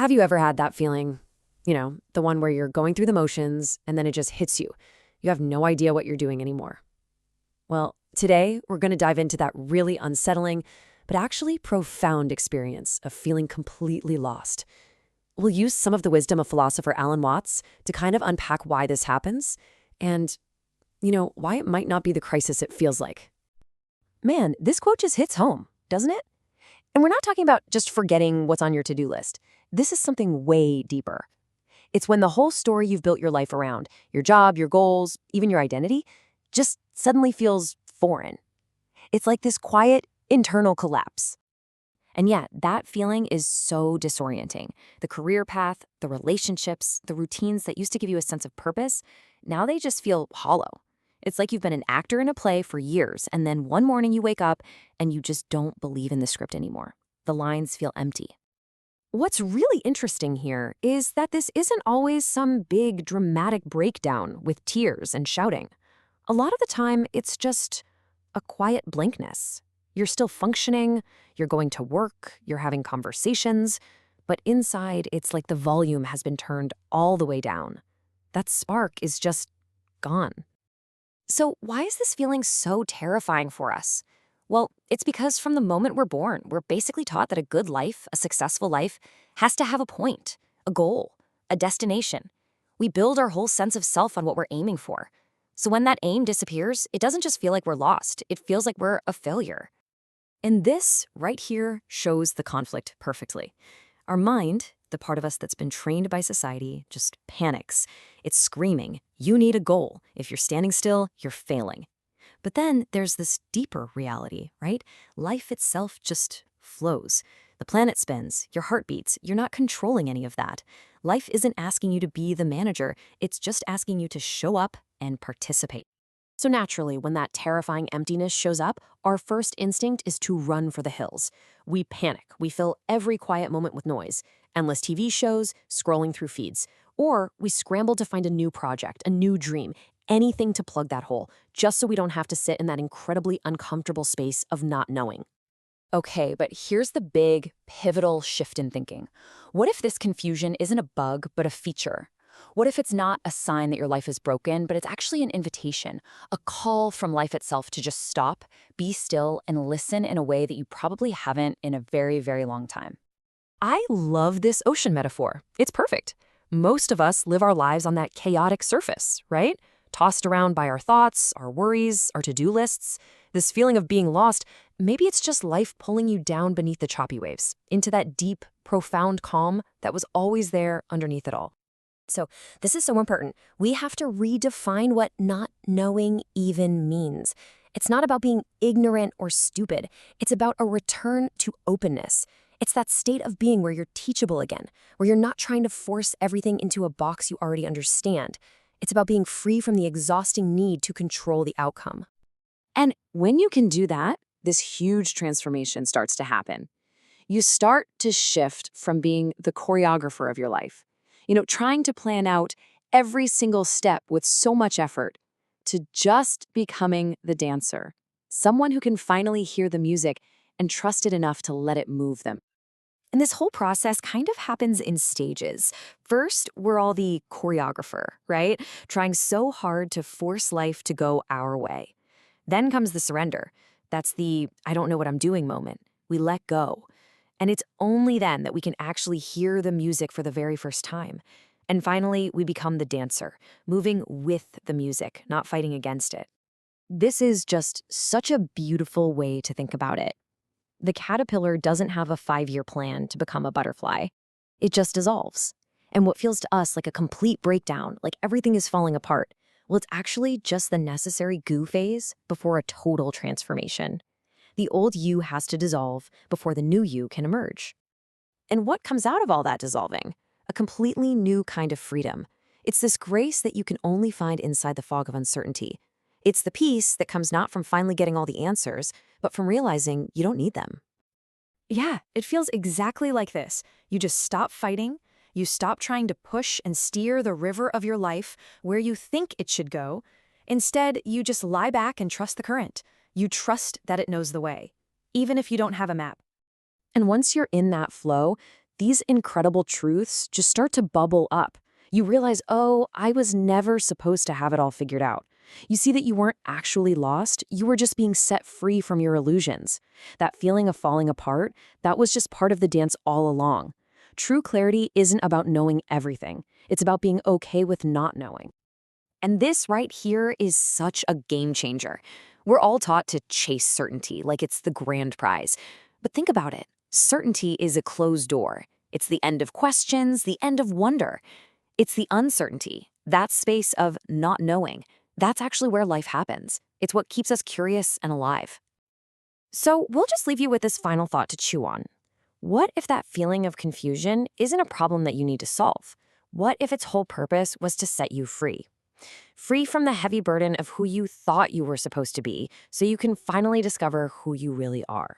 Have you ever had that feeling? The one where you're going through the motions and then it just hits you. You have no idea what you're doing anymore. Well, today we're going to dive into that really unsettling, but actually profound experience of feeling completely lost. We'll use some of the wisdom of philosopher Alan Watts to kind of unpack why this happens and, why it might not be the crisis it feels like. Man, this quote just hits home, doesn't it? And we're not talking about just forgetting what's on your to-do list. This is something way deeper. It's when the whole story you've built your life around, your job, your goals, even your identity, just suddenly feels foreign. It's like this quiet, internal collapse. And yet, that feeling is so disorienting. The career path, the relationships, the routines that used to give you a sense of purpose, now they just feel hollow. It's like you've been an actor in a play for years, and then one morning you wake up and you just don't believe in the script anymore. The lines feel empty. What's really interesting here is that this isn't always some big, dramatic breakdown with tears and shouting. A lot of the time, it's just a quiet blankness. You're still functioning, you're going to work, you're having conversations, but inside, it's like the volume has been turned all the way down. That spark is just gone. So why is this feeling so terrifying for us? Well, it's because from the moment we're born, we're basically taught that a good life, a successful life, has to have a point, a goal, a destination. We build our whole sense of self on what we're aiming for. So when that aim disappears, it doesn't just feel like we're lost, it feels like we're a failure. And this, right here, shows the conflict perfectly. Our mind, the part of us that's been trained by society, just panics. It's screaming, you need a goal. If you're standing still, you're failing. But then there's this deeper reality, right? Life itself just flows. The planet spins, your heart beats, you're not controlling any of that. Life isn't asking you to be the manager, it's just asking you to show up and participate. So naturally, when that terrifying emptiness shows up, our first instinct is to run for the hills. We panic, we fill every quiet moment with noise, endless TV shows, scrolling through feeds. Or we scramble to find a new project, a new dream, anything to plug that hole, just so we don't have to sit in that incredibly uncomfortable space of not knowing. Okay, but here's the big, pivotal shift in thinking. What if this confusion isn't a bug, but a feature? What if it's not a sign that your life is broken, but it's actually an invitation, a call from life itself to just stop, be still, and listen in a way that you probably haven't in a very, very long time? I love this ocean metaphor. It's perfect. Most of us live our lives on that chaotic surface, right? Tossed around by our thoughts, our worries, our to-do lists. This feeling of being lost, maybe it's just life pulling you down beneath the choppy waves, into that deep, profound calm that was always there underneath it all. So this is so important. We have to redefine what not knowing even means. It's not about being ignorant or stupid. It's about a return to openness. It's that state of being where you're teachable again, where you're not trying to force everything into a box you already understand. It's about being free from the exhausting need to control the outcome. And when you can do that, this huge transformation starts to happen. You start to shift from being the choreographer of your life, trying to plan out every single step with so much effort, to just becoming the dancer, someone who can finally hear the music and trust it enough to let it move them. And this whole process kind of happens in stages. First, we're all the choreographer, right? Trying so hard to force life to go our way. Then comes the surrender. That's the I don't know what I'm doing moment. We let go. And it's only then that we can actually hear the music for the very first time. And finally, we become the dancer, moving with the music, not fighting against it. This is just such a beautiful way to think about it. The caterpillar doesn't have a 5-year plan to become a butterfly. It just dissolves. And what feels to us like a complete breakdown, like everything is falling apart, well, it's actually just the necessary goo phase before a total transformation. The old you has to dissolve before the new you can emerge. And what comes out of all that dissolving? A completely new kind of freedom. It's this grace that you can only find inside the fog of uncertainty. It's the peace that comes not from finally getting all the answers, but from realizing you don't need them. Yeah, it feels exactly like this. You just stop fighting, you stop trying to push and steer the river of your life where you think it should go. Instead, you just lie back and trust the current. You trust that it knows the way, even if you don't have a map. And once you're in that flow, these incredible truths just start to bubble up. You realize, oh, I was never supposed to have it all figured out. You see that you weren't actually lost, you were just being set free from your illusions. That feeling of falling apart, that was just part of the dance all along. True clarity isn't about knowing everything. It's about being okay with not knowing. And this right here is such a game changer. We're all taught to chase certainty like it's the grand prize. But think about it. Certainty is a closed door. It's the end of questions, the end of wonder. It's the uncertainty, that space of not knowing. That's actually where life happens. It's what keeps us curious and alive. So we'll just leave you with this final thought to chew on. What if that feeling of confusion isn't a problem that you need to solve? What if its whole purpose was to set you free? Free from the heavy burden of who you thought you were supposed to be, so you can finally discover who you really are.